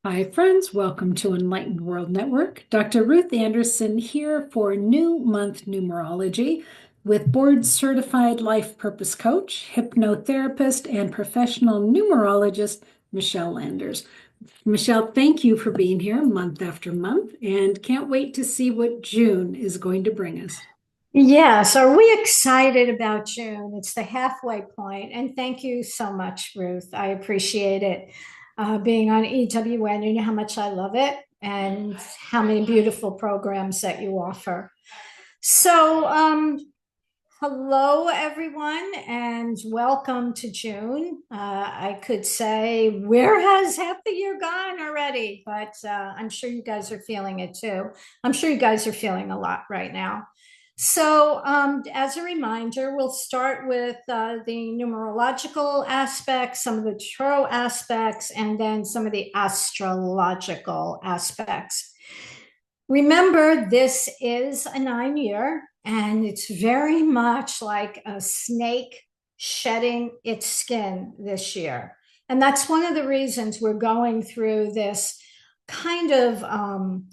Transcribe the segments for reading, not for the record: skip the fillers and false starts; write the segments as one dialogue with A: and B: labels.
A: Hi, friends. Welcome to Enlightened World Network. Dr. Ruth Anderson here for New Month Numerology with board certified life purpose coach, hypnotherapist, and professional numerologist, Michele Landers. Michele, thank you for being here month after month and can't wait to see what June is going to bring us.
B: Yes, are we excited about June? It's the halfway point, and thank you so much, Ruth. I appreciate it. Being on EWN, you know how much I love it and how many beautiful programs that you offer. So, hello, everyone, and welcome to June. I could say, where has half the year gone already? But I'm sure you guys are feeling it too. I'm sure you guys are feeling a lot right now. So, as a reminder, we'll start with the numerological aspects, some of the tarot aspects, and then some of the astrological aspects. Remember, this is a 9 year, and it's very much like a snake shedding its skin this year. And that's one of the reasons we're going through this kind of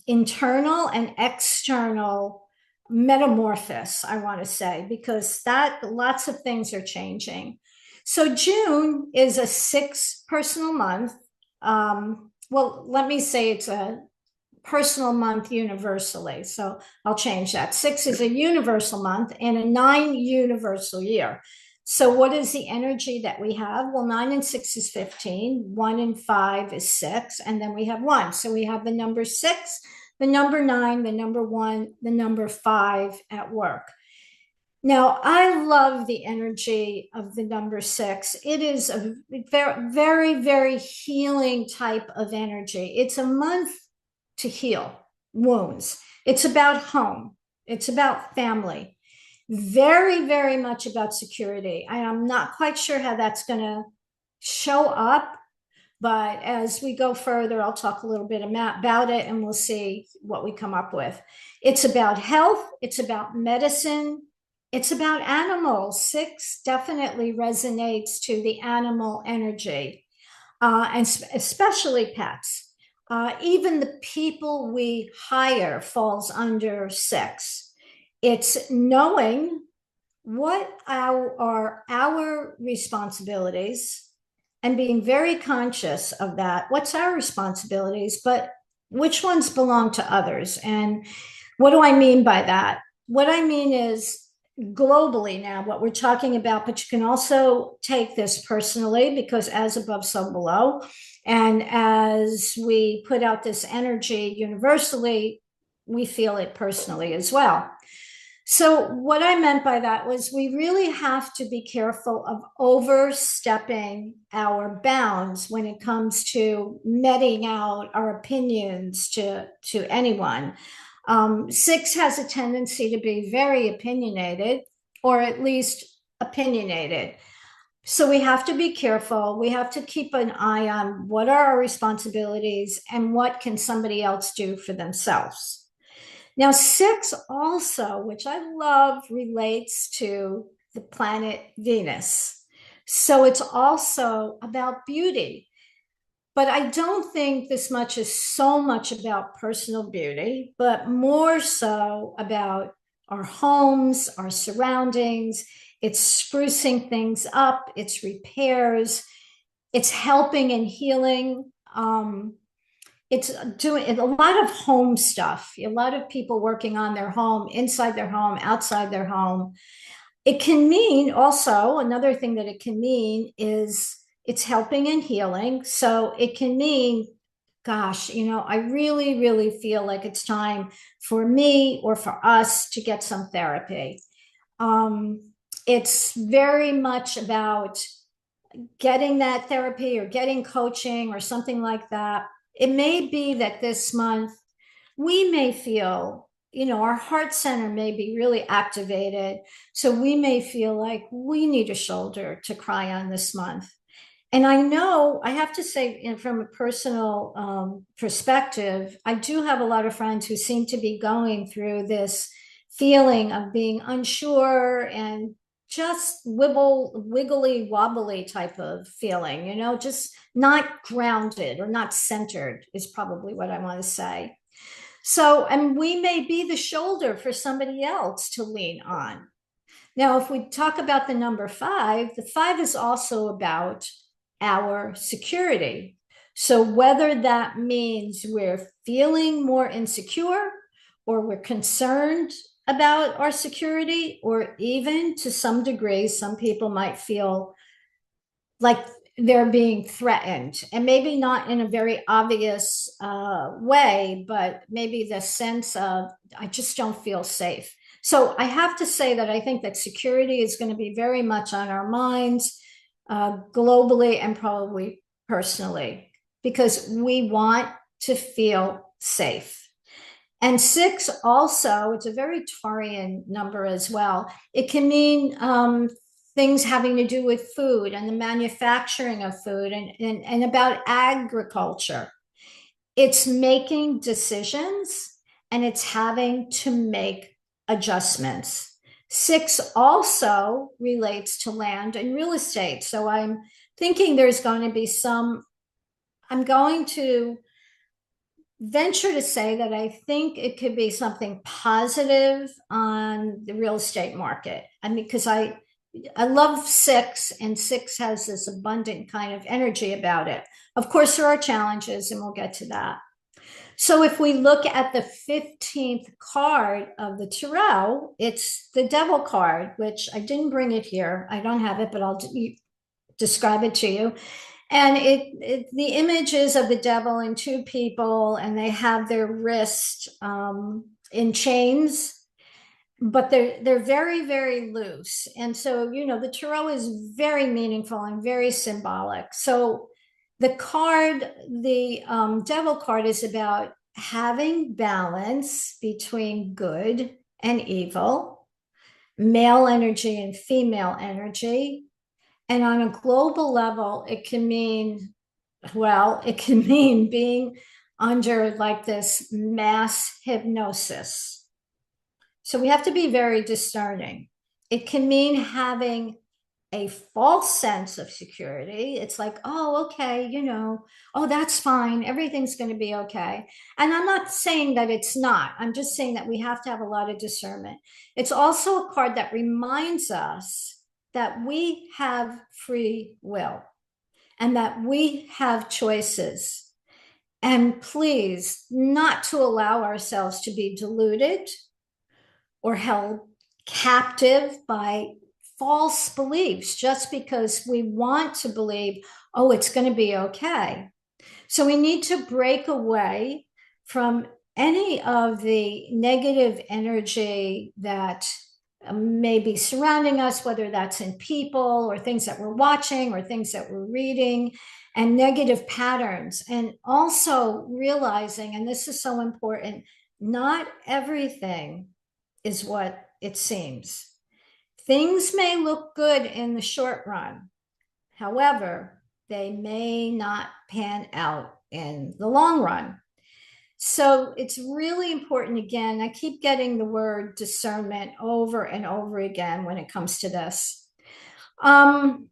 B: internal and external metamorphosis, I want to say, because that lots of things are changing. So June is a six personal month. Well, let me say it's a personal month universally. So I'll change that. Six is a universal month and a nine universal year. So what is the energy that we have? Well, 9 and 6 is 15, 1 and 5 is 6, and then we have 1. So we have the number 6, the number 9, the number 1, the number 5 at work. Now, I love the energy of the number 6. It is a very, very, very healing type of energy. It's a month to heal wounds. It's about home. It's about family. Very, very much about security. I'm not quite sure how that's going to show up, but as we go further, I'll talk a little bit about it and we'll see what we come up with. It's about health. It's about medicine. It's about animals. Six definitely resonates to the animal energy, and especially pets. Even the people we hire falls under six. It's knowing what are our responsibilities and being very conscious of that. What's our responsibilities, but which ones belong to others? And what do I mean by that? What I mean is globally now, what we're talking about, but you can also take this personally because as above, so below. And as we put out this energy universally, we feel it personally as well. So, what I meant by that was we really have to be careful of overstepping our bounds when it comes to meting out our opinions to anyone. Six has a tendency to be very opinionated, or at least opinionated. So we have to be careful. We have to keep an eye on what are our responsibilities and what can somebody else do for themselves. Now, six also, which I love, relates to the planet Venus. So it's also about beauty. But I don't think this much is so much about personal beauty, but more so about our homes, our surroundings. It's sprucing things up, it's repairs, it's helping and healing. It's doing a lot of home stuff, a lot of people working on their home, inside their home, outside their home. It can mean also another thing that it can mean is it's helping and healing. So it can mean, gosh, I really, really feel like it's time for me or for us to get some therapy. It's very much about getting that therapy or getting coaching or something like that. It may be that this month we may feel, our heart center may be really activated. So we may feel like we need a shoulder to cry on this month. And I know I have to say, from a personal perspective, I do have a lot of friends who seem to be going through this feeling of being unsure and just wiggly wobbly type of feeling, just not grounded or not centered is probably what I want to say. So, and we may be the shoulder for somebody else to lean on. Now, if we talk about the number five, the five is also about our security. So, whether that means we're feeling more insecure or we're concerned about our security, or even to some degree, some people might feel like they're being threatened, and maybe not in a very obvious way, but maybe the sense of, I just don't feel safe. So I have to say that I think that security is going to be very much on our minds, globally and probably personally, because we want to feel safe. And six also, it's a very Taurian number as well. It can mean things having to do with food and the manufacturing of food, and about agriculture. It's making decisions and it's having to make adjustments. Six also relates to land and real estate. So I'm thinking there's going to be I'm going to venture to say that I think it could be something positive on the real estate market. I mean, because I love six, and six has this abundant kind of energy about it. Of course, there are challenges, and we'll get to that. So if we look at the 15th card of the tarot, it's the Devil card, which I didn't bring it here. I don't have it, but I'll describe it to you. And the image is of the devil and two people, and they have their wrist in chains, but they're very, very loose. And so, the tarot is very meaningful and very symbolic. So the devil card is about having balance between good and evil, male energy and female energy. And on a global level, it can mean being under like this mass hypnosis. So we have to be very discerning. It can mean having a false sense of security. It's like, oh, okay, oh, that's fine. Everything's going to be okay. And I'm not saying that it's not. I'm just saying that we have to have a lot of discernment. It's also a card that reminds us that we have free will and that we have choices. And please, not to allow ourselves to be deluded or held captive by false beliefs just because we want to believe, oh, it's going to be okay. So we need to break away from any of the negative energy that may be surrounding us, whether that's in people or things that we're watching or things that we're reading, and negative patterns. And also realizing, and this is so important, not everything is what it seems. Things may look good in the short run. However, they may not pan out in the long run. So it's really important. Again, I keep getting the word discernment over and over again when it comes to this. When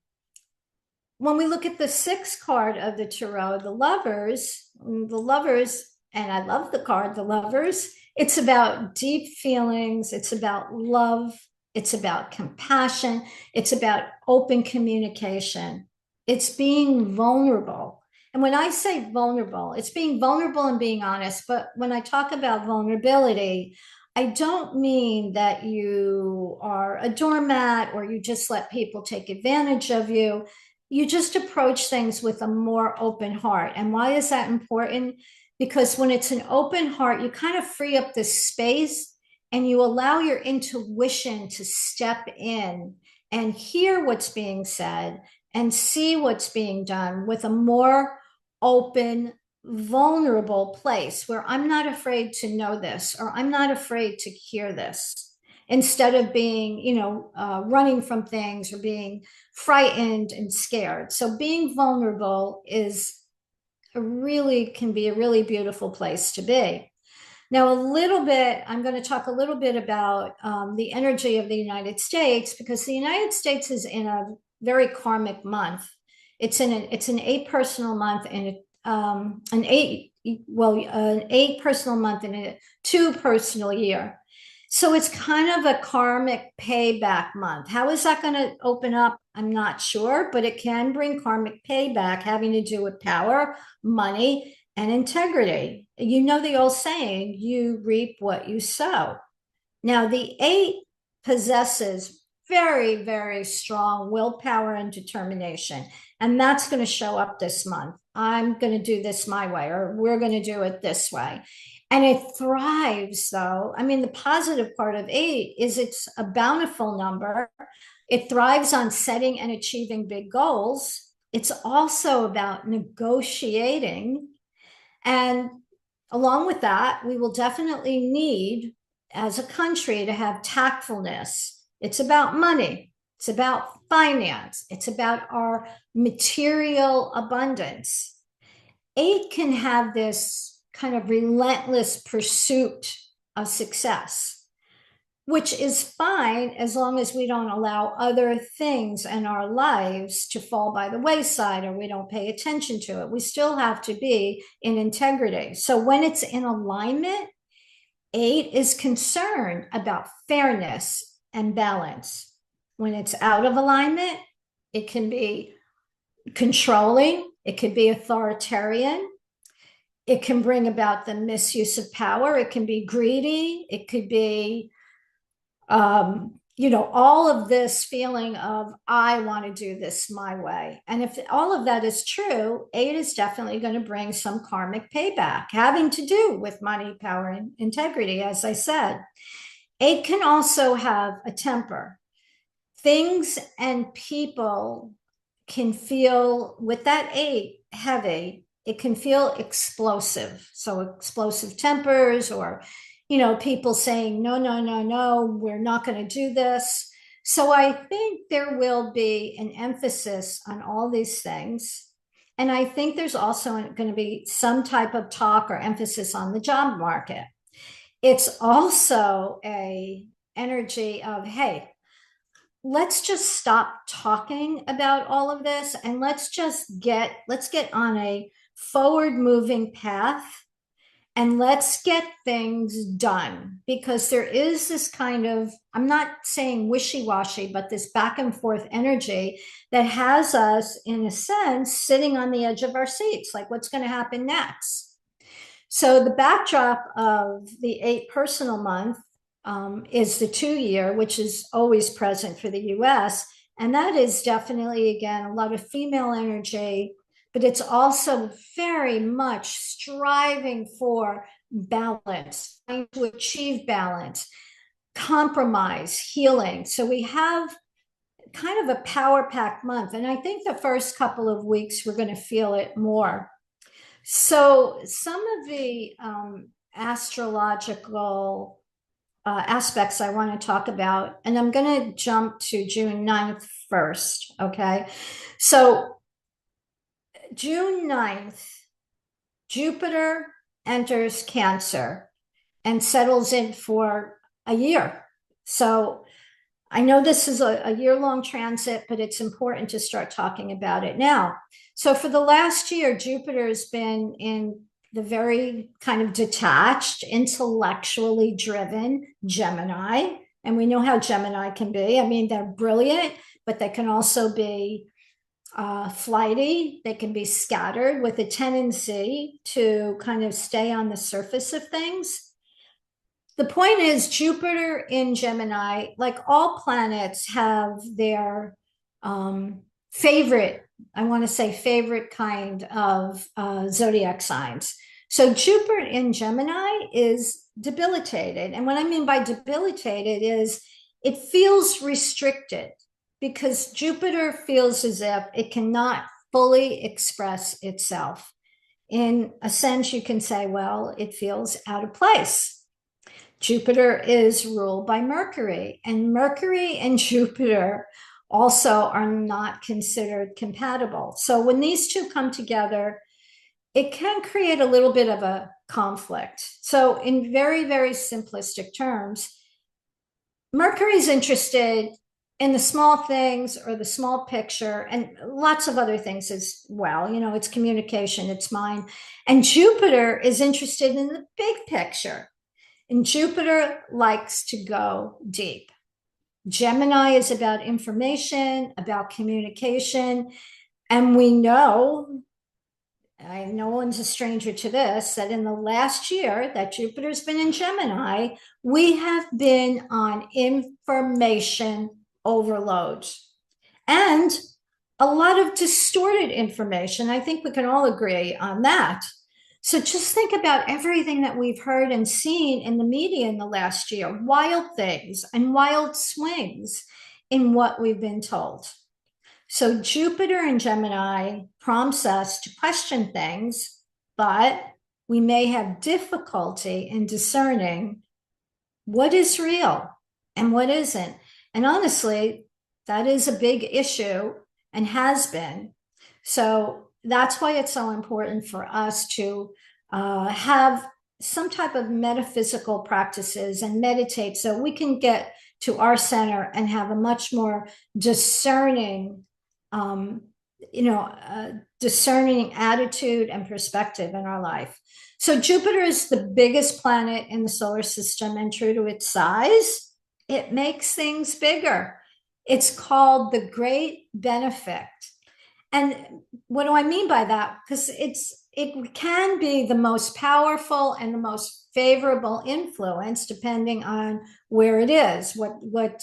B: we look at the sixth card of the tarot, the lovers, and I love the card, the lovers, it's about deep feelings. It's about love. It's about compassion. It's about open communication. It's being vulnerable. And when I say vulnerable, it's being vulnerable and being honest. But when I talk about vulnerability, I don't mean that you are a doormat or you just let people take advantage of you. You just approach things with a more open heart. And why is that important? Because when it's an open heart, you kind of free up the space and you allow your intuition to step in and hear what's being said and see what's being done with a more open, vulnerable place where I'm not afraid to know this, or I'm not afraid to hear this, instead of being, running from things or being frightened and scared. So being vulnerable can be a really beautiful place to be. Now, I'm going to talk a little bit about the energy of the United States, because the United States is in a very karmic month. It's an eight personal month and an eight personal month and a two personal year. So it's kind of a karmic payback month. How is that going to open up? I'm not sure, but it can bring karmic payback having to do with power, money, and integrity. You know the old saying, you reap what you sow. Now, the eight possesses very, very strong willpower and determination. And that's going to show up this month. I'm going to do this my way, or we're going to do it this way. And it thrives, though. I mean, the positive part of eight is it's a bountiful number. It thrives on setting and achieving big goals. It's also about negotiating. And along with that, we will definitely need, as a country, to have tactfulness. It's about money, it's about finance, it's about our material abundance. Eight can have this kind of relentless pursuit of success, which is fine as long as we don't allow other things in our lives to fall by the wayside or we don't pay attention to it. We still have to be in integrity. So when it's in alignment, eight is concerned about fairness and balance. When it's out of alignment, it can be controlling, it could be authoritarian, it can bring about the misuse of power, it can be greedy, it could be all of this feeling of, I want to do this my way. And if all of that is true, eight is definitely going to bring some karmic payback having to do with money, power, and integrity, as I said. Eight can also have a temper. Things and people can feel, with that eight heavy, it can feel explosive. So explosive tempers, or people saying, no, no, no, no, we're not going to do this. So I think there will be an emphasis on all these things. And I think there's also going to be some type of talk or emphasis on the job market. It's also a energy of, hey, let's just stop talking about all of this and let's get on a forward moving path and let's get things done, because there is this kind of, I'm not saying wishy-washy, but this back and forth energy that has us, in a sense, sitting on the edge of our seats, like what's going to happen next. So the backdrop of the eight personal month is the 2 year, which is always present for the US. And that is definitely, again, a lot of female energy, but it's also very much striving for balance, trying to achieve balance, compromise, healing. So we have kind of a power packed month. And I think the first couple of weeks, we're going to feel it more. So some of the astrological aspects I want to talk about, and I'm going to jump to June 9th first, okay? So June 9th, Jupiter enters Cancer and settles in for a year. So I know this is a year-long transit, but it's important to start talking about it now. So for the last year, Jupiter has been in the very kind of detached, intellectually driven Gemini. And we know how Gemini can be. I mean, they're brilliant, but they can also be flighty. They can be scattered with a tendency to kind of stay on the surface of things. The point is, Jupiter in Gemini, like all planets, have their favorite, I want to say favorite kind of zodiac signs. So Jupiter in Gemini is debilitated. And what I mean by debilitated is it feels restricted, because Jupiter feels as if it cannot fully express itself. In a sense, you can say, well, it feels out of place. Jupiter is ruled by Mercury, and Mercury and Jupiter also are not considered compatible. So when these two come together, it can create a little bit of a conflict. So, in very, very simplistic terms, Mercury's interested in the small things or the small picture and lots of other things as well. It's communication, it's mind. And Jupiter is interested in the big picture. And Jupiter likes to go deep. Gemini is about information, about communication. And we know, no one's a stranger to this, that in the last year that Jupiter's been in Gemini, we have been on information overload and a lot of distorted information. I think we can all agree on that. So just think about everything that we've heard and seen in the media in the last year, wild things and wild swings in what we've been told. So Jupiter in Gemini prompts us to question things, but we may have difficulty in discerning what is real and what isn't. And honestly, that is a big issue and has been. So that's why it's so important for us to have some type of metaphysical practices and meditate so we can get to our center and have a much more discerning um, discerning attitude and perspective in our life. So Jupiter is the biggest planet in the solar system, and true to its size, it makes things bigger. It's called the Great Benefic. And what do I mean by that? Because it can be the most powerful and the most favorable influence depending on where it is, what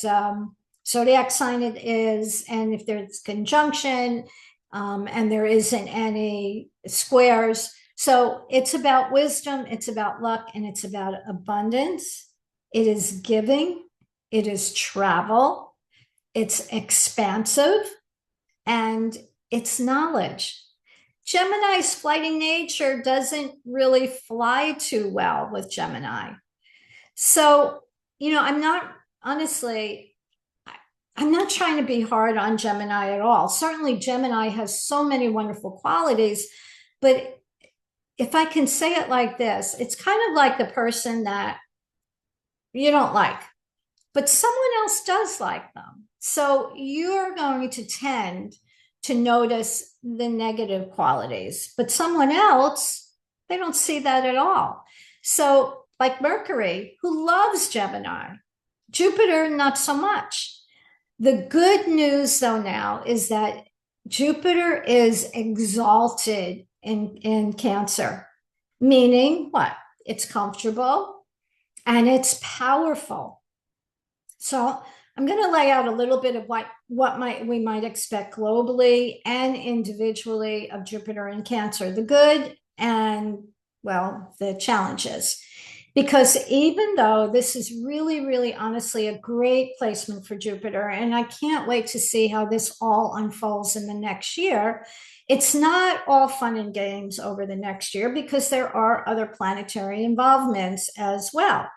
B: zodiac sign it is, and if there's conjunction, and there isn't any squares. So it's about wisdom, it's about luck, and it's about abundance. It is giving, it is travel, it's expansive, and it's knowledge. Gemini's flighting nature doesn't really fly too well with Gemini. So, I'm not, honestly, I'm not trying to be hard on Gemini at all. Certainly, Gemini has so many wonderful qualities, but if I can say it like this, it's kind of like the person that you don't like, but someone else does like them. So you're going to tend to notice the negative qualities, but someone else, they don't see that at all. So, like Mercury, who loves Gemini, Jupiter, not so much. The good news, though, now is that Jupiter is exalted in Cancer, meaning what? It's comfortable and it's powerful. So I'm going to lay out a little bit of what we might expect globally and individually of Jupiter in Cancer, the good and, well, the challenges. Because even though this is really, really honestly a great placement for Jupiter, and I can't wait to see how this all unfolds in the next year, it's not all fun and games over the next year because there are other planetary involvements as well.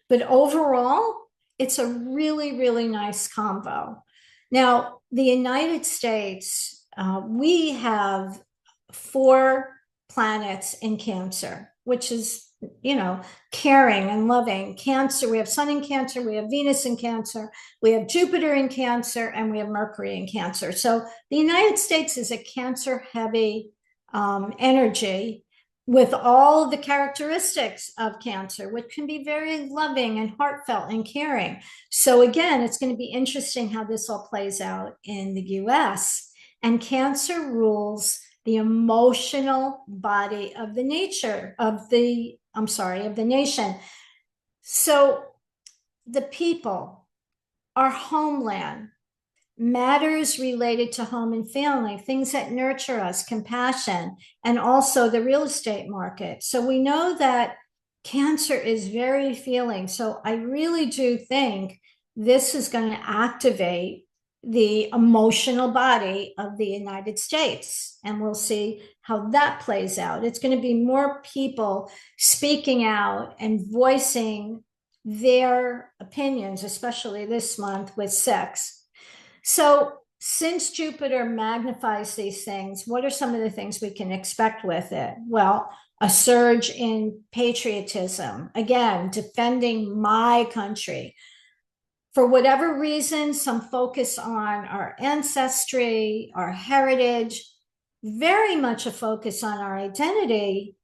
B: But overall, it's a really, really nice combo. Now, the United States, we have 4 planets in Cancer, which is, caring and loving. Cancer, we have Sun in Cancer, we have Venus in Cancer, we have Jupiter in Cancer, and we have Mercury in Cancer. So the United States is a Cancer heavy energy with all the characteristics of Cancer, which can be very loving and heartfelt and caring. So again, it's going to be interesting how this all plays out in the US. And Cancer rules the emotional body of the nation. So the people, our homeland, matters related to home and family, things that nurture us, compassion, and also the real estate market. So we know that Cancer is very feeling. So I really do think this is going to activate the emotional body of the United States. And we'll see how that plays out. It's going to be more people speaking out and voicing their opinions, especially this month with sex. So since Jupiter magnifies these things, what are some of the things we can expect with it? Well, a surge in patriotism, again, defending my country. For whatever reason, some focus on our ancestry, our heritage, very much a focus on our identity,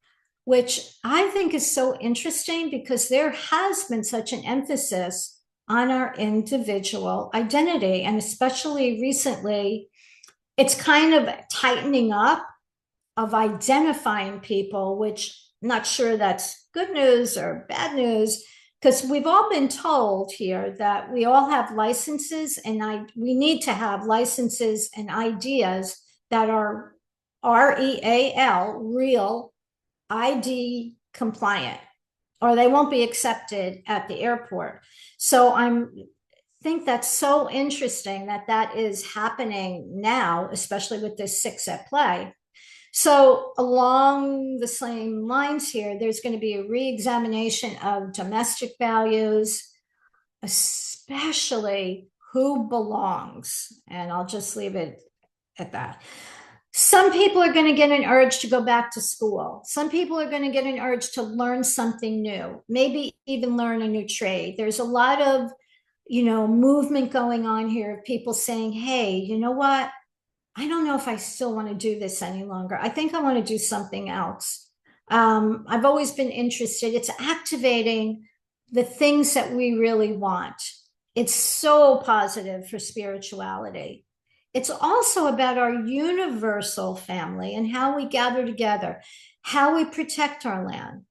B: which I think is so interesting because there has been such an emphasis on our individual identity. And especially recently, it's kind of tightening up of identifying people, which I'm not sure that's good news or bad news, because we've all been told here that we all have licenses and we need to have licenses and ideas that are real ID compliant, or they won't be accepted at the airport. So I think that's so interesting that that is happening now, especially with this six at play. So along the same lines here, there's going to be a re-examination of domestic values, especially who belongs. And I'll just leave it at that. Some people are going to get an urge to go back to school. Some people are going to get an urge to learn something new, maybe even learn a new trade. There's a lot of, movement going on here of people saying, hey, you know what? I don't know if I still want to do this any longer. I think I want to do something else. I've always been interested. It's activating the things that we really want. It's so positive for spirituality. It's also about our universal family and how we gather together, how we protect our land.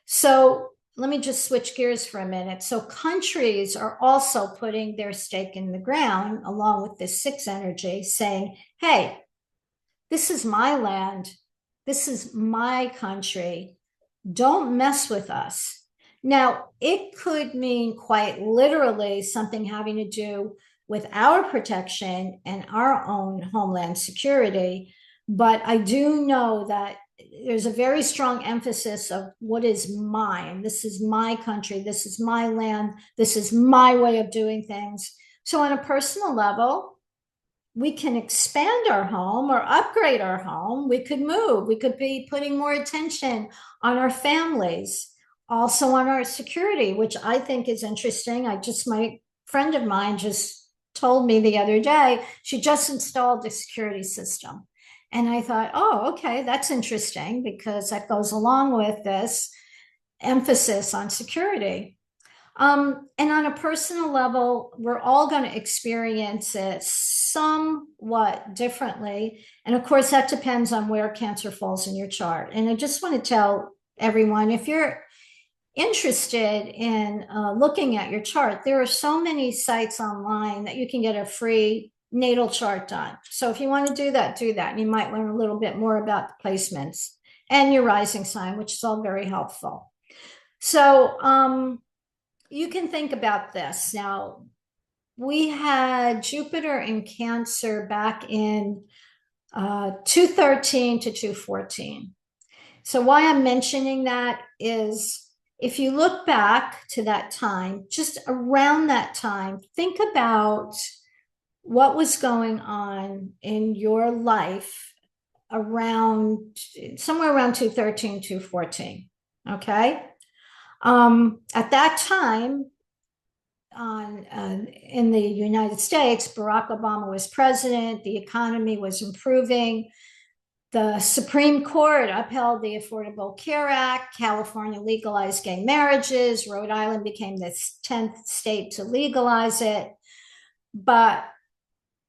B: So let me just switch gears for a minute. So countries are also putting their stake in the ground along with this six energy, saying, hey, this is my land. This is my country. Don't mess with us. Now, it could mean quite literally something having to do with our protection and our own homeland security. But I do know that there's a very strong emphasis of what is mine. This is my country. This is my land. This is my way of doing things. So on a personal level, we can expand our home or upgrade our home. We could move. We could be putting more attention on our families, also on our security, which I think is interesting. My friend of mine just told me the other day, she just installed a security system. And I thought, oh, okay, that's interesting because that goes along with this emphasis on security. And on a personal level, we're all going to experience it somewhat differently. And of course, that depends on where Cancer falls in your chart. And I just want to tell everyone, if you're interested in looking at your chart, there are so many sites online that you can get a free natal chart done. So if you want to do that, do that. And you might learn a little bit more about the placements and your rising sign, which is all very helpful. So you can think about this. Now, we had Jupiter in Cancer back in 213 to 214. So why I'm mentioning that is if you look back to that time, just around that time, think about what was going on in your life somewhere around 213, 214. Okay. At that time, in the United States, Barack Obama was president. The economy was improving. The Supreme Court upheld the Affordable Care Act. California legalized gay marriages. Rhode Island became the 10th state to legalize it. But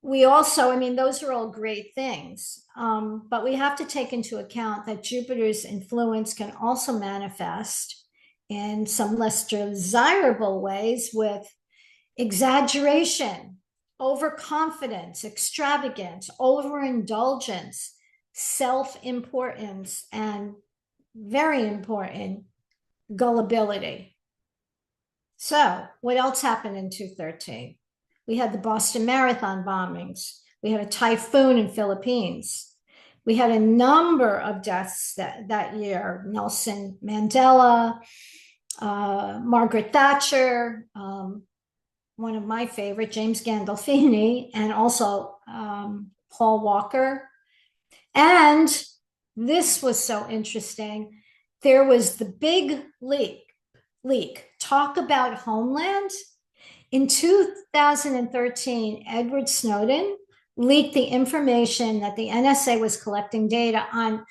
B: we also, those are all great things. But we have to take into account that Jupiter's influence can also manifest in some less desirable ways with exaggeration, overconfidence, extravagance, overindulgence, self-importance, and very important, gullibility. So what else happened in 213? We had the Boston Marathon bombings. We had a typhoon in Philippines. We had a number of deaths that year. Nelson Mandela, Margaret Thatcher, one of my favorite, James Gandolfini, and also Paul Walker. And this was so interesting. There was the big leak. Talk about Homeland. In 2013, Edward Snowden leaked the information that the NSA was collecting data on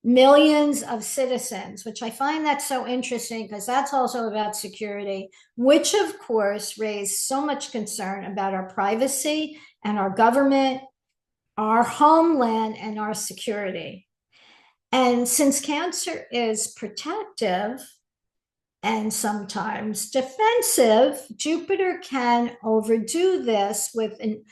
B: millions of citizens, which I find that so interesting because that's also about security, which of course raised so much concern about our privacy and our government, our homeland, and our security. And since Cancer is protective and sometimes defensive, Jupiter can overdo this with an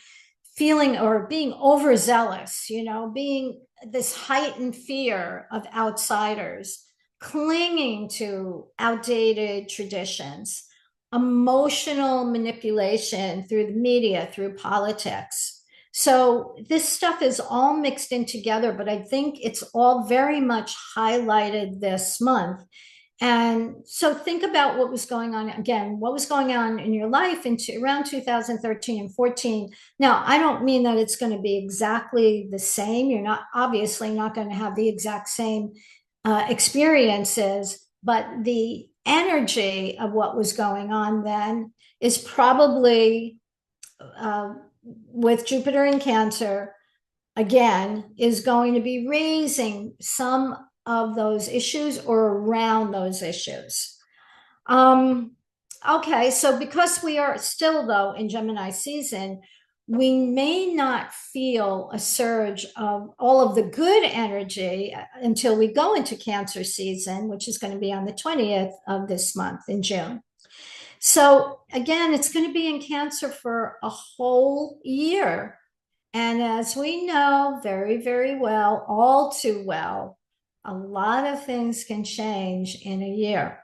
B: feeling or being overzealous, being this heightened fear of outsiders, clinging to outdated traditions, emotional manipulation through the media, through politics. So this stuff is all mixed in together, but I think it's all very much highlighted this month. And so think about what was going on again, what was going on in your life around 2013 and 14. Now, I don't mean that it's going to be exactly the same. You're not obviously not going to have the exact same experiences, but the energy of what was going on then is probably with Jupiter in Cancer, again, is going to be raising some of those issues or around those issues. Okay, so because we are still, though, in Gemini season, we may not feel a surge of all of the good energy until we go into Cancer season, which is going to be on the 20th of this month in June. So again, it's going to be in Cancer for a whole year. And as we know very, very well, all too well, a lot of things can change in a year.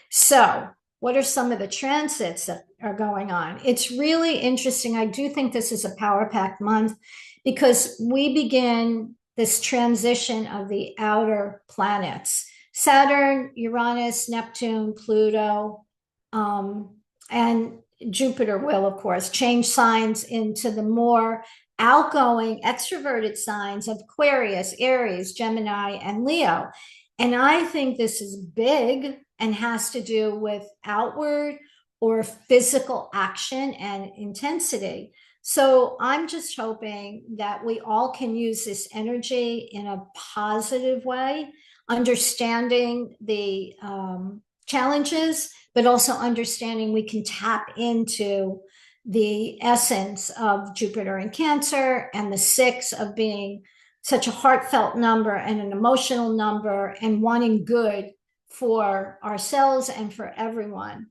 B: So what are some of the transits that are going on? It's really interesting. I do think this is a power-packed month because we begin this transition of the outer planets. Saturn, Uranus, Neptune, Pluto, and Jupiter will, of course, change signs into the more outgoing, extroverted signs of Aquarius, Aries, Gemini, and Leo. And I think this is big and has to do with outward or physical action and intensity. So I'm just hoping that we all can use this energy in a positive way, understanding the challenges, but also understanding we can tap into the essence of Jupiter in Cancer and the 6 of being such a heartfelt number and an emotional number and wanting good for ourselves and for everyone.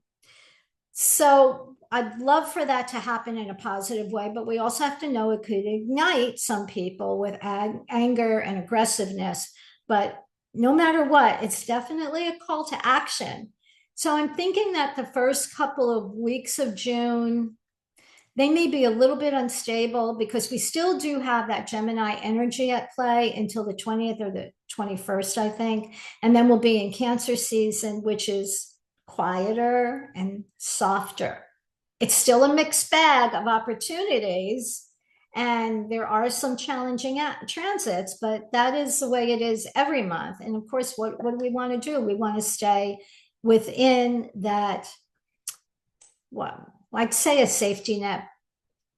B: So I'd love for that to happen in a positive way, but we also have to know it could ignite some people with anger and aggressiveness. But no matter what, it's definitely a call to action. So I'm thinking that the first couple of weeks of June, they may be a little bit unstable because we still do have that Gemini energy at play until the 20th or the 21st, I think. And then we'll be in Cancer season, which is quieter and softer. It's still a mixed bag of opportunities, and there are some challenging transits, but that is the way it is every month. And of course, what do we want to do? We want to stay within that, well, I'd say a safety net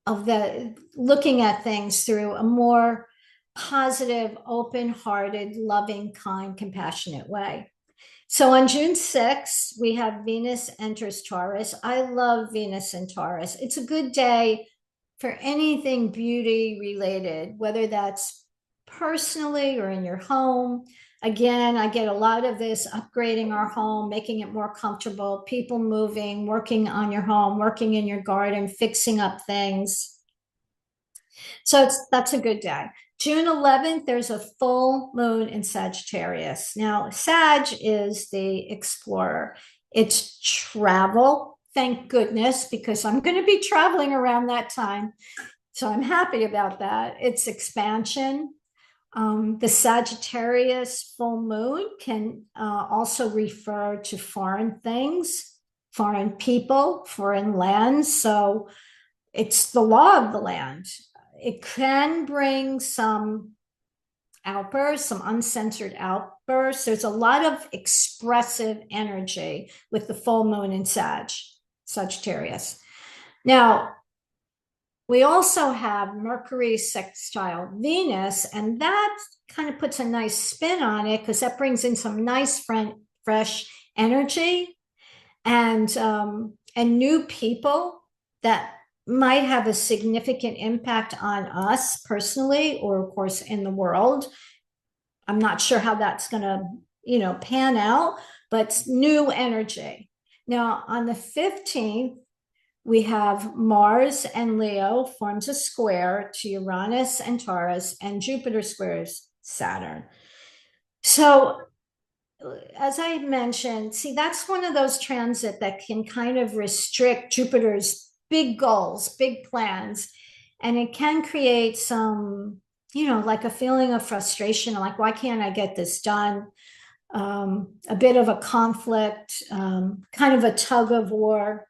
B: of the looking at things through a more positive, open-hearted, loving, kind, compassionate way. So on June 6th, we have Venus enters Taurus. I love Venus in Taurus. It's a good day for anything beauty related, whether that's personally or in your home. Again, I get a lot of this upgrading our home, making it more comfortable, people moving, working on your home, working in your garden, fixing up things. So that's a good day. June 11th, there's a full moon in Sagittarius. Now, Sag is the explorer. It's travel, thank goodness, because I'm going to be traveling around that time. So I'm happy about that. It's expansion. The Sagittarius full moon can also refer to foreign things, foreign people, foreign lands. So it's the law of the land. it can bring some outbursts, some uncensored outbursts. There's a lot of expressive energy with the full moon in Sagittarius. Now, we also have Mercury sextile Venus, and that kind of puts a nice spin on it because that brings in some nice, fresh energy and new people that might have a significant impact on us personally, or of course in the world. I'm not sure how that's going to, pan out, but new energy. Now, on the 15th, we have Mars and Leo forms a square to Uranus and Taurus, and Jupiter squares Saturn. So, as I mentioned, see, that's one of those transits that can kind of restrict Jupiter's big goals, big plans, and it can create some, like a feeling of frustration, like, why can't I get this done? A bit of a conflict, kind of a tug of war.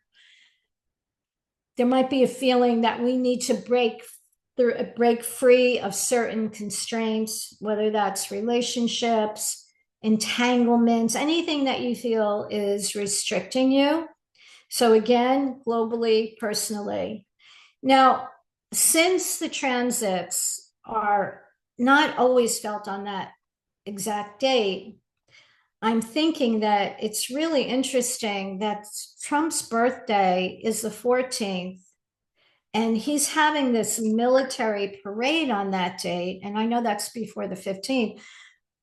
B: There might be a feeling that we need to break free of certain constraints, whether that's relationships, entanglements, anything that you feel is restricting you. So again, globally, personally. Now, since the transits are not always felt on that exact date, I'm thinking that it's really interesting that Trump's birthday is the 14th, and he's having this military parade on that date. And I know that's before the 15th,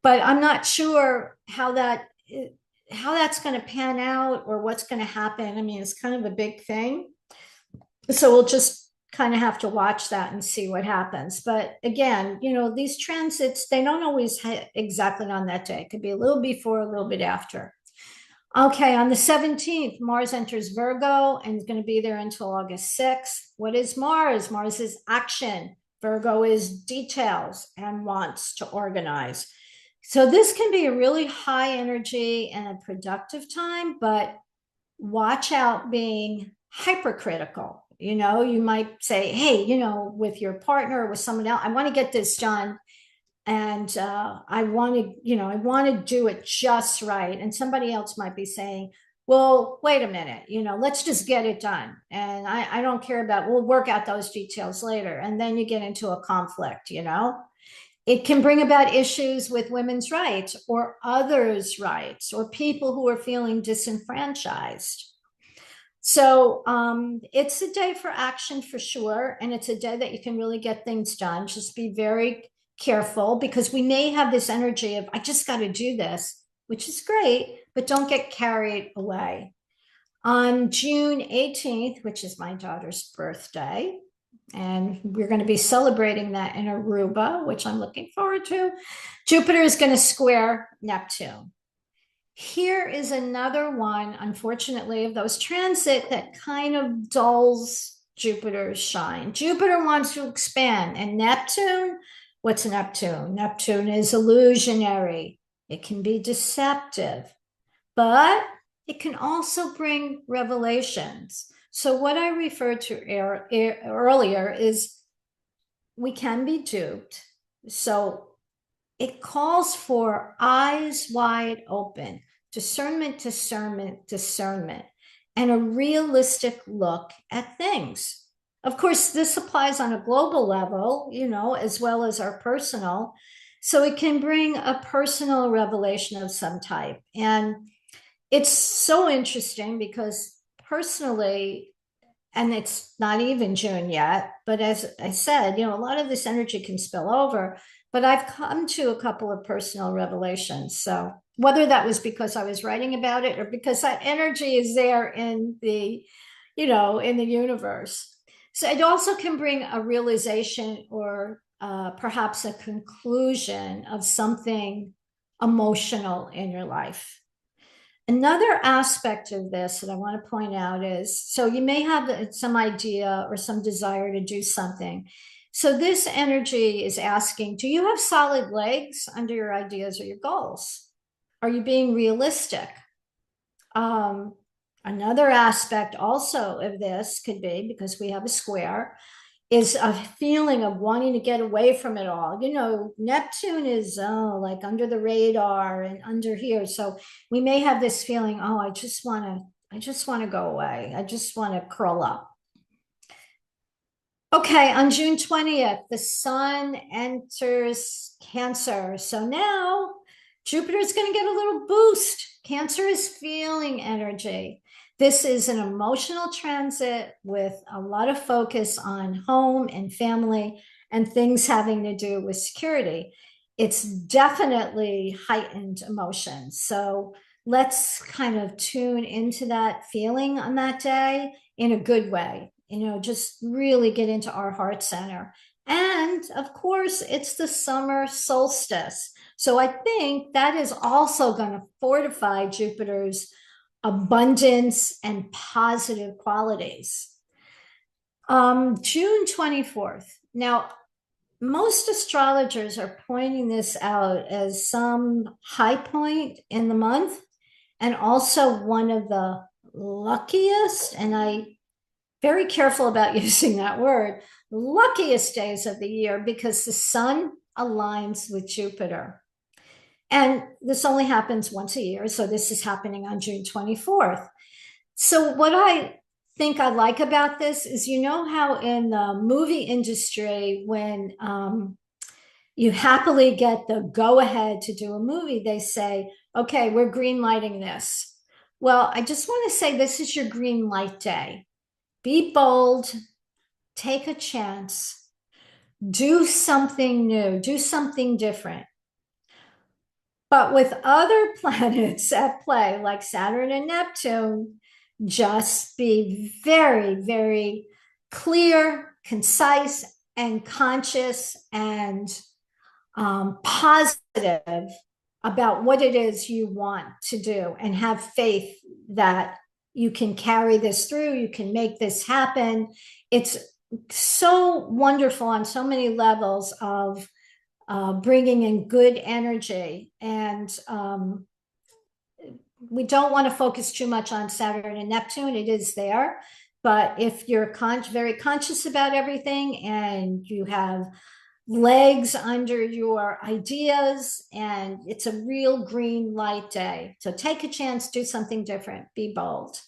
B: but I'm not sure how that's going to pan out or what's going to happen. I mean, it's kind of a big thing. So we'll just kind of have to watch that and see what happens. But again, these transits, they don't always hit exactly on that day. It could be a little before, a little bit after. Okay, on the 17th, Mars enters Virgo and is going to be there until August 6th. What is Mars? Mars is action. Virgo is details and wants to organize. So this can be a really high energy and a productive time, but watch out being hypercritical. You might say, hey, with your partner or with someone else, I want to get this done. And I want to do it just right. And somebody else might be saying, well, wait a minute, let's just get it done. And I don't care we'll work out those details later. And then you get into a conflict. It can bring about issues with women's rights or others' rights or people who are feeling disenfranchised. So it's a day for action for sure. And it's a day that you can really get things done. Just be very careful because we may have this energy of, I just got to do this, which is great, but don't get carried away. On June 18th, which is my daughter's birthday, and we're going to be celebrating that in Aruba, which I'm looking forward to, Jupiter is going to square Neptune. Here is another one, unfortunately, of those transit that kind of dulls Jupiter's shine. Jupiter wants to expand, and Neptune, what's Neptune? Neptune is illusionary. It can be deceptive, but it can also bring revelations. So what I referred to earlier is we can be duped. So it calls for eyes wide open, discernment, and a realistic look at things. Of course, this applies on a global level, as well as our personal. So it can bring a personal revelation of some type. And it's so interesting because personally, and it's not even June yet, but as I said, a lot of this energy can spill over. But I've come to a couple of personal revelations. So whether that was because I was writing about it or because that energy is there in the, in the universe. So it also can bring a realization or perhaps a conclusion of something emotional in your life. Another aspect of this that I want to point out is, so you may have some idea or some desire to do something. So this energy is asking, do you have solid legs under your ideas or your goals? Are you being realistic? Another aspect also of this could be, because we have a square, is a feeling of wanting to get away from it all. You know, Neptune is like under the radar and under here. So we may have this feeling, oh, I just want to go away. I just want to curl up. Okay, on June 20th, the sun enters Cancer. So now Jupiter's going to get a little boost. Cancer is feeling energy. This is an emotional transit with a lot of focus on home and family and things having to do with security. It's definitely heightened emotions. So let's kind of tune into that feeling on that day in a good way. You know, just really get into our heart center. And of course, it's the summer solstice. So I think that is also going to fortify Jupiter's abundance and positive qualities. June 24th. Now, most astrologers are pointing this out as some high point in the month and also one of the luckiest, and I very careful about using that word, luckiest days of the year because the sun aligns with Jupiter. And this only happens once a year. So this is happening on June 24th. So what I think I like about this is, you know, how in the movie industry, when you happily get the go ahead to do a movie, they say, okay, we're green lighting this. Well, I just want to say this is your green light day. Be bold, take a chance, do something new, do something different. But with other planets at play, like Saturn and Neptune, just be very, very clear, concise, and conscious and positive about what it is you want to do, and have faith that you can carry this through, you can make this happen. It's so wonderful on so many levels of bringing in good energy. And we don't want to focus too much on Saturn and Neptune. It is there. But if you're very conscious about everything and you have legs under your ideas, and it's a real green light day. So take a chance, do something different, be bold.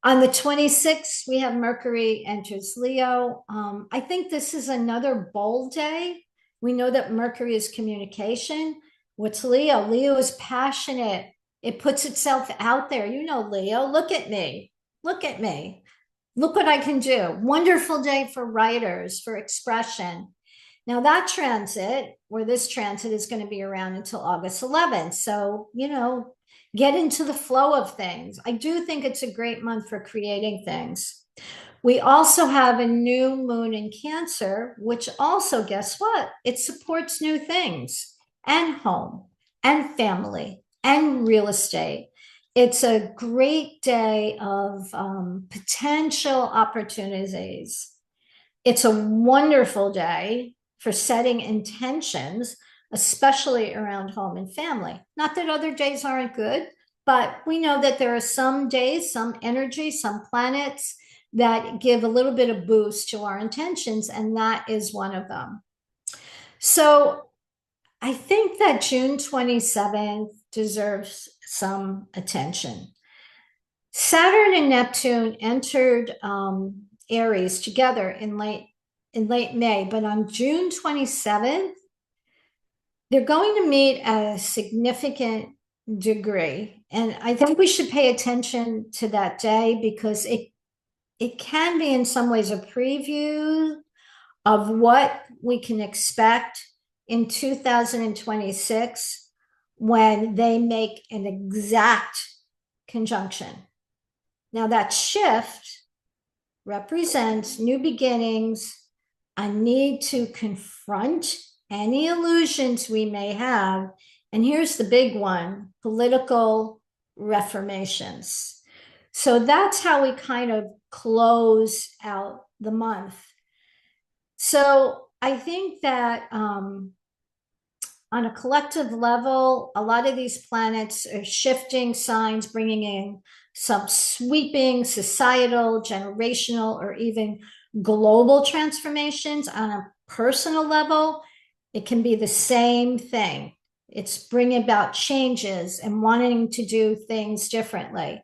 B: On the 26th, we have Mercury enters Leo. I think this is another bold day. We know that Mercury is communication. What's Leo? Leo is passionate. It puts itself out there. You know, Leo, look at me. Look at me. Look what I can do. Wonderful day for writers, for expression. Now that transit, or this transit, is going to be around until August 11th. So, you know, get into the flow of things. I do think it's a great month for creating things. We also have a new moon in Cancer, which also, guess what? It supports new things and home and family and real estate. It's a great day of potential opportunities. It's a wonderful day for setting intentions, especially around home and family. Not that other days aren't good, but we know that there are some days, some energy, some planets that give a little bit of boost to our intentions, and that is one of them. So I think that June 27th deserves some attention. Saturn and Neptune entered Aries together in late May, but on June 27th, they're going to meet at a significant degree. And I think we should pay attention to that day because it can be in some ways a preview of what we can expect in 2026 when they make an exact conjunction. Now that shift represents new beginnings, a need to confront any illusions we may have. And here's the big one: political reformations. So that's how we kind of close out the month. So I think that on a collective level, a lot of these planets are shifting signs, bringing in some sweeping societal, generational, or even global transformations on a personal level, it can be the same thing. It's bringing about changes and wanting to do things differently.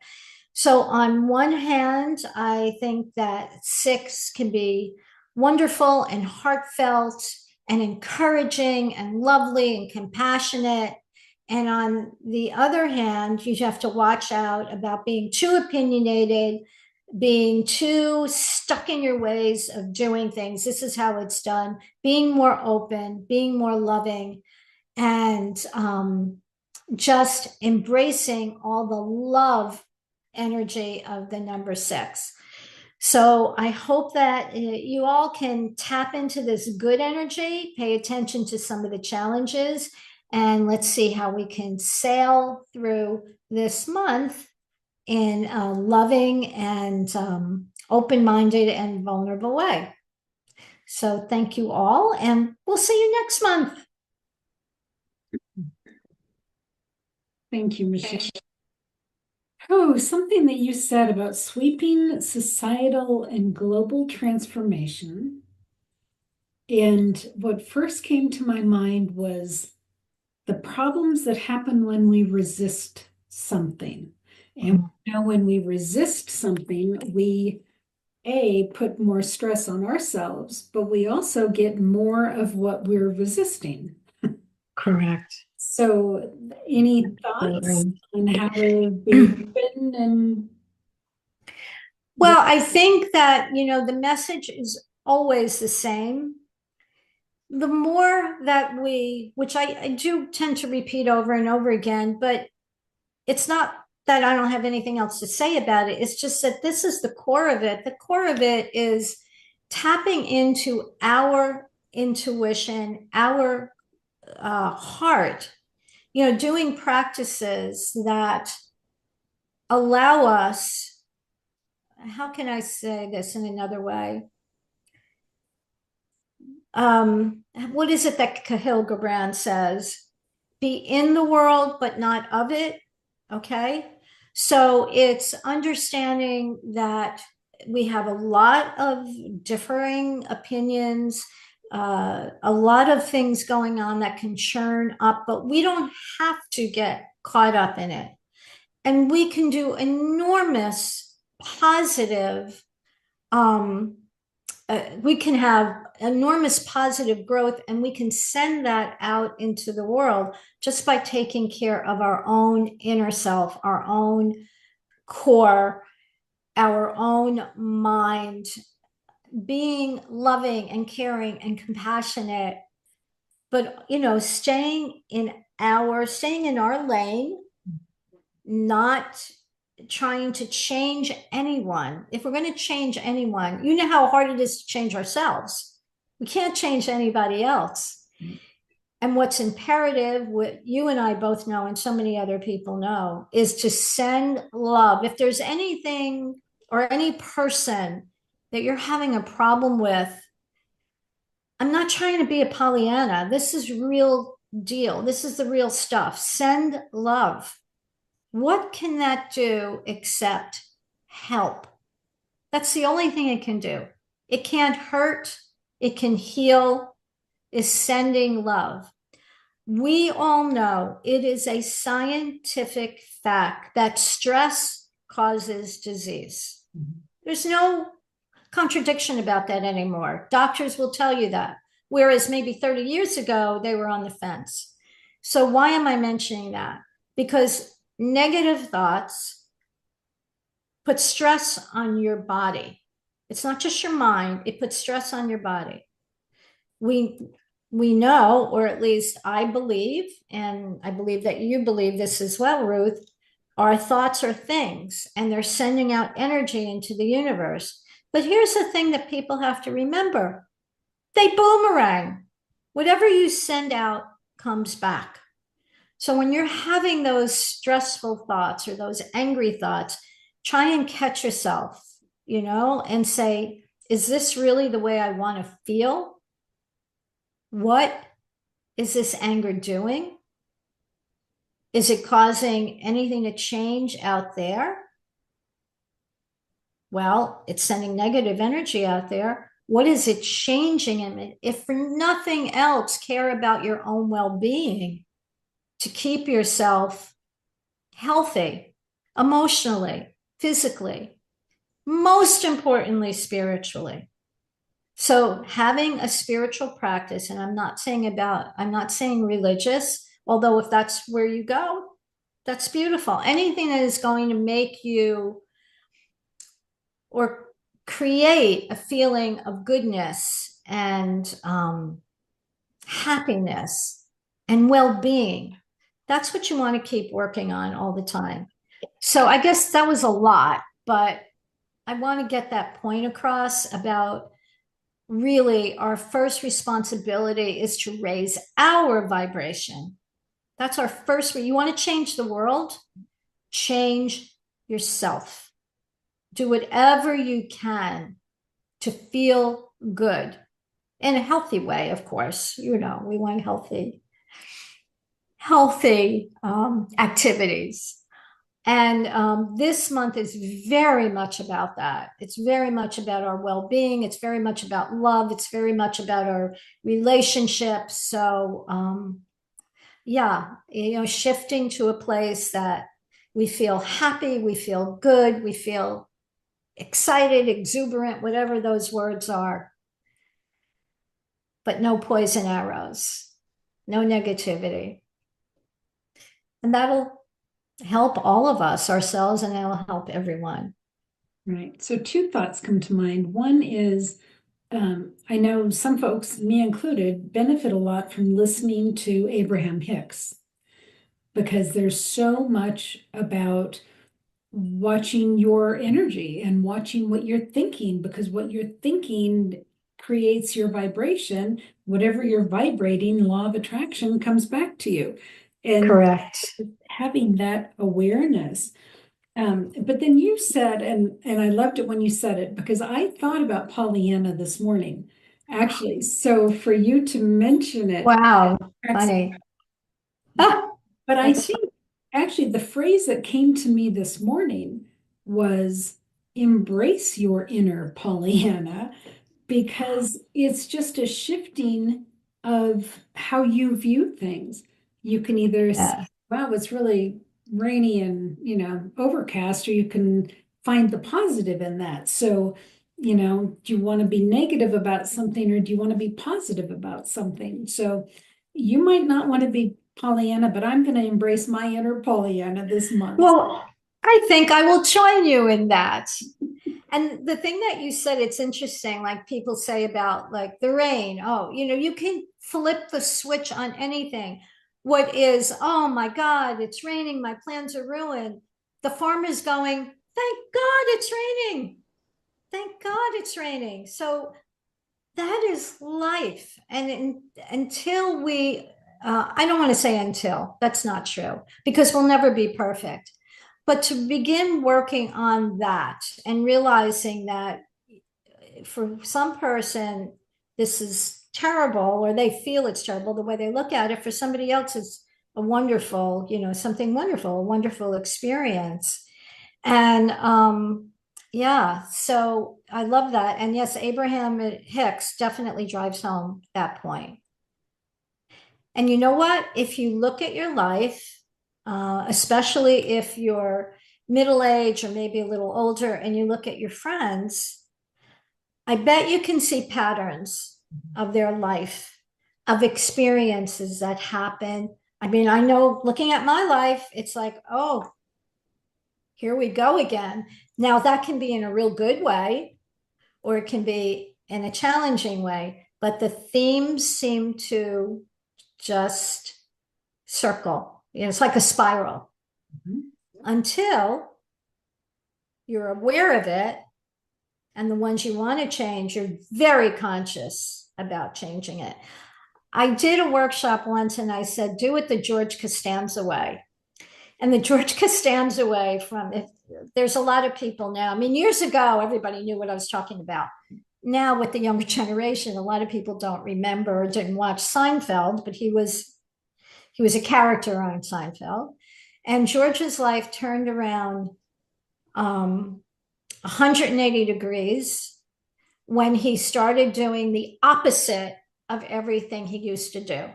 B: So, on one hand, I think that 6 can be wonderful and heartfelt and encouraging and lovely and compassionate. And on the other hand, you have to watch out about being too opinionated, being too stuck in your ways of doing things. This is how it's done. Being more open, being more loving, and just embracing all the love energy of the number 6. So I hope that you all can tap into this good energy, pay attention to some of the challenges, and let's see how we can sail through this month in a loving and open-minded and vulnerable way. So thank you all, and we'll see you next month.
A: Thank you, Michele. Oh, something that you said about sweeping societal and global transformation. And what first came to my mind was the problems that happen when we resist something. And when we resist something, we put more stress on ourselves, but we also get more of what we're resisting.
B: Correct.
A: So, any thoughts on how to be open and
B: Well, I think that, the message is always the same. The more that which I do tend to repeat over and over again, but it's not that I don't have anything else to say about it. It's just that this is the core of it. The core of it is tapping into our intuition, our heart, doing practices that allow us, how can I say this in another way? What is it that Cahill Gibran says? Be in the world, but not of it. Okay. So it's understanding that we have a lot of differing opinions, a lot of things going on that can churn up, but we don't have to get caught up in it. And we can do enormous positive, we can have enormous positive growth, and we can send that out into the world just by taking care of our own inner self, our own core, our own mind, being loving and caring and compassionate, but staying in our lane, not trying to change anyone. If we're going to change anyone, you know how hard it is to change ourselves. We can't change anybody else. And what's imperative, what you and I both know, and so many other people know, is to send love. If there's anything or any person that you're having a problem with, I'm not trying to be a Pollyanna. This is real deal. This is the real stuff. Send love. What can that do except help? That's the only thing it can do. It can't hurt. It can heal, is sending love. We all know it is a scientific fact that stress causes disease. There's no contradiction about that anymore. Doctors will tell you that. Whereas maybe 30 years ago, they were on the fence. So why am I mentioning that? Because negative thoughts put stress on your body. It's not just your mind, it puts stress on your body. We know, or at least I believe, and I believe that you believe this as well, Ruth, our thoughts are things, and they're sending out energy into the universe. But here's the thing that people have to remember. They boomerang. Whatever you send out comes back. So when you're having those stressful thoughts or those angry thoughts, try and catch yourself, and say, is this really the way I want to feel? What is this anger doing? Is it causing anything to change out there? Well, it's sending negative energy out there. What is it changing in it? If for nothing else, care about your own well being to keep yourself healthy, emotionally, physically, most importantly, spiritually. So having a spiritual practice, and I'm not saying religious, although if that's where you go, that's beautiful. Anything that is going to make you or create a feeling of goodness and happiness and well-being. That's what you want to keep working on all the time. So I guess that was a lot, but I want to get that point across about really our first responsibility is to raise our vibration. That's our first. You want to change the world? Change yourself. Do whatever you can to feel good in a healthy way, of course. We want healthy activities. And this month is very much about that. It's very much about our well being. It's very much about love. It's very much about our relationships. So, yeah, shifting to a place that we feel happy, we feel good, we feel excited, exuberant, whatever those words are, but no poison arrows, no negativity. And that'll help all of us, ourselves, and it'll help everyone.
A: Right. So two thoughts come to mind. One is I know some folks, me included, benefit a lot from listening to Abraham Hicks because there's so much about watching your energy and watching what you're thinking, because what you're thinking creates your vibration. Whatever you're vibrating, law of attraction comes back to you. And
B: Correct.
A: having that awareness. But then you said, and I loved it when you said it because I thought about Pollyanna this morning, actually. So for you to mention it,
B: Wow. Funny. Ah,
A: but I
B: that's fun.
A: think actually the phrase that came to me this morning was embrace your inner Pollyanna, because it's just a shifting of how you view things. You can either say,
B: Yeah.
A: wow, it's really rainy and, overcast, or you can find the positive in that. So, do you want to be negative about something or do you want to be positive about something? So you might not want to be Pollyanna, but I'm going to embrace my inner Pollyanna this month.
B: Well, I think I will join you in that. And the thing that you said, it's interesting, like people say about like the rain. Oh, you can flip the switch on anything. What is, oh my God, it's raining, my plans are ruined. The farmer's going, thank God it's raining. Thank God it's raining. So that is life. And until I don't want to say until, that's not true, because we'll never be perfect. But to begin working on that and realizing that for some person, this is terrible, or they feel it's terrible the way they look at it. For somebody else, it's a wonderful, something wonderful, a wonderful experience. And yeah, so I love that. And yes, Abraham Hicks definitely drives home that point. And you know what? If you look at your life, especially if you're middle age or maybe a little older, and you look at your friends, I bet you can see patterns of their life, of experiences that happen. I mean, I know looking at my life, it's like, oh, here we go again. Now, that can be in a real good way, or it can be in a challenging way, but the themes seem to just circle. It's like a spiral
A: Mhm.
B: until you're aware of it. And the ones you want to change, you're very conscious about changing it. I did a workshop once and I said, do it the George Costanza way. And the George Costanza way there's a lot of people now. I mean, years ago, everybody knew what I was talking about. Now with the younger generation, a lot of people don't remember or didn't watch Seinfeld, but he was a character on Seinfeld. And George's life turned around 180 degrees when he started doing the opposite of everything he used to do.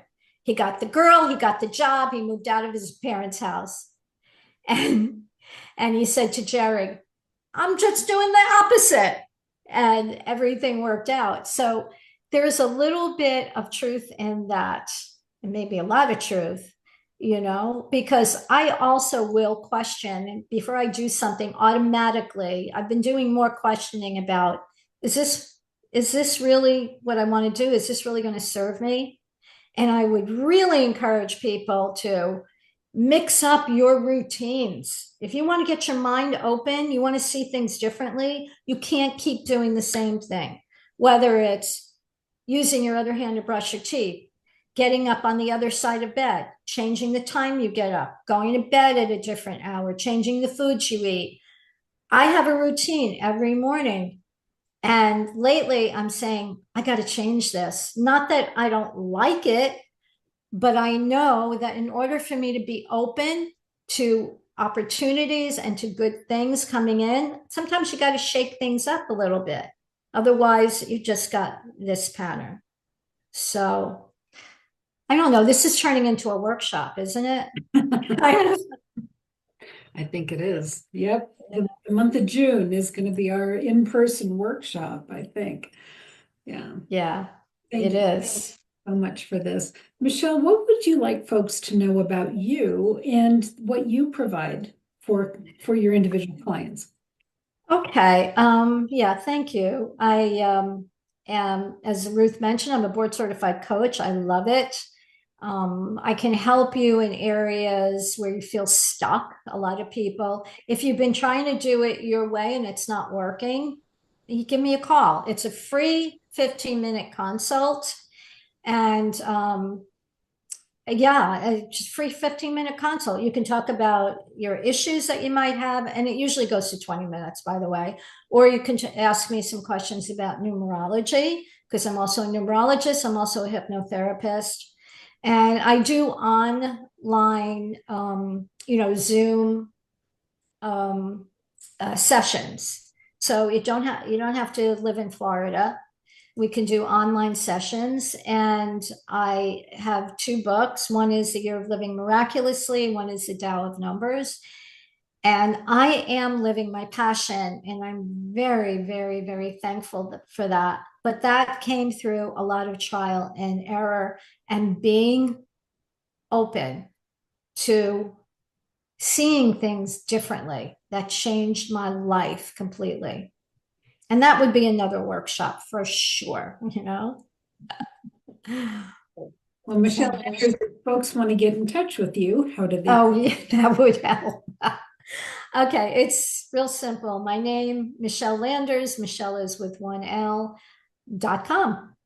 B: He got the girl, he got the job, he moved out of his parents' house. And he said to Jerry, I'm just doing the opposite. And everything worked out. So there's a little bit of truth in that, and maybe a lot of truth, because I also will question before I do something automatically. I've been doing more questioning about, is this really what I want to do? Is this really going to serve me? And I would really encourage people to mix up your routines. If you want to get your mind open, you want to see things differently, you can't keep doing the same thing. Whether it's using your other hand to brush your teeth, getting up on the other side of bed, changing the time you get up, going to bed at a different hour, changing the foods you eat. I have a routine every morning. And lately I'm saying, I got to change this. Not that I don't like it, but I know that in order for me to be open to opportunities and to good things coming in, sometimes you got to shake things up a little bit. Otherwise, you just got this pattern. So I don't know. This is turning into a workshop, isn't it?
A: I think it is. Yep. The month of June is going to be our in-person workshop, I think. Yeah.
B: Yeah,
A: Thank
B: it
A: you
B: is.
A: so much for this. Michele, what would you like folks to know about you and what you provide for your individual clients?
B: Okay. Yeah, thank you. I am, as Ruth mentioned, I'm a board certified coach. I love it. I can help you in areas where you feel stuck. A lot of people, if you've been trying to do it your way and it's not working, you give me a call. It's a free 15-minute consult. And yeah, just free 15-minute consult. You can talk about your issues that you might have, and it usually goes to 20 minutes, by the way. Or you can ask me some questions about numerology, because I'm also a numerologist. I'm also a hypnotherapist. And I do online, Zoom sessions. So you don't have to live in Florida. We can do online sessions. And I have two books. One is The Year of Living Miraculously, one is The Tao of Numbers. And I am living my passion, and I'm very, very, very thankful for that. But that came through a lot of trial and error and being open to seeing things differently. That changed my life completely. And that would be another workshop for sure.
A: Well, Michele, if folks want to get in touch with you, how do they?
B: Oh, yeah, that would help. Okay, it's real simple. My name, Michele Landers, Michele is with one L.com.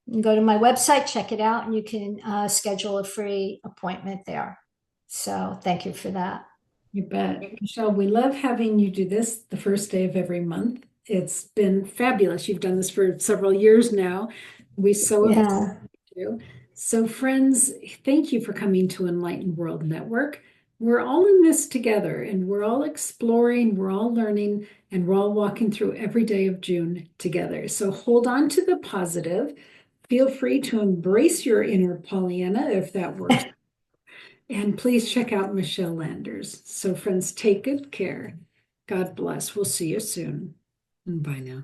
B: You can go to my website, check it out, and you can schedule a free appointment there. So thank you for that.
A: You bet. Michele, we love having you do this the first day of every month. It's been fabulous. You've done this for several years now. We so appreciate
B: Yeah.
A: you. So, friends, thank you for coming to Enlightened World Network. We're all in this together and we're all exploring, we're all learning, and we're all walking through every day of June together. So, hold on to the positive. Feel free to embrace your inner Pollyanna if that works. And please check out Michele Landers. So, friends, take good care. God bless. We'll see you soon. And bye now.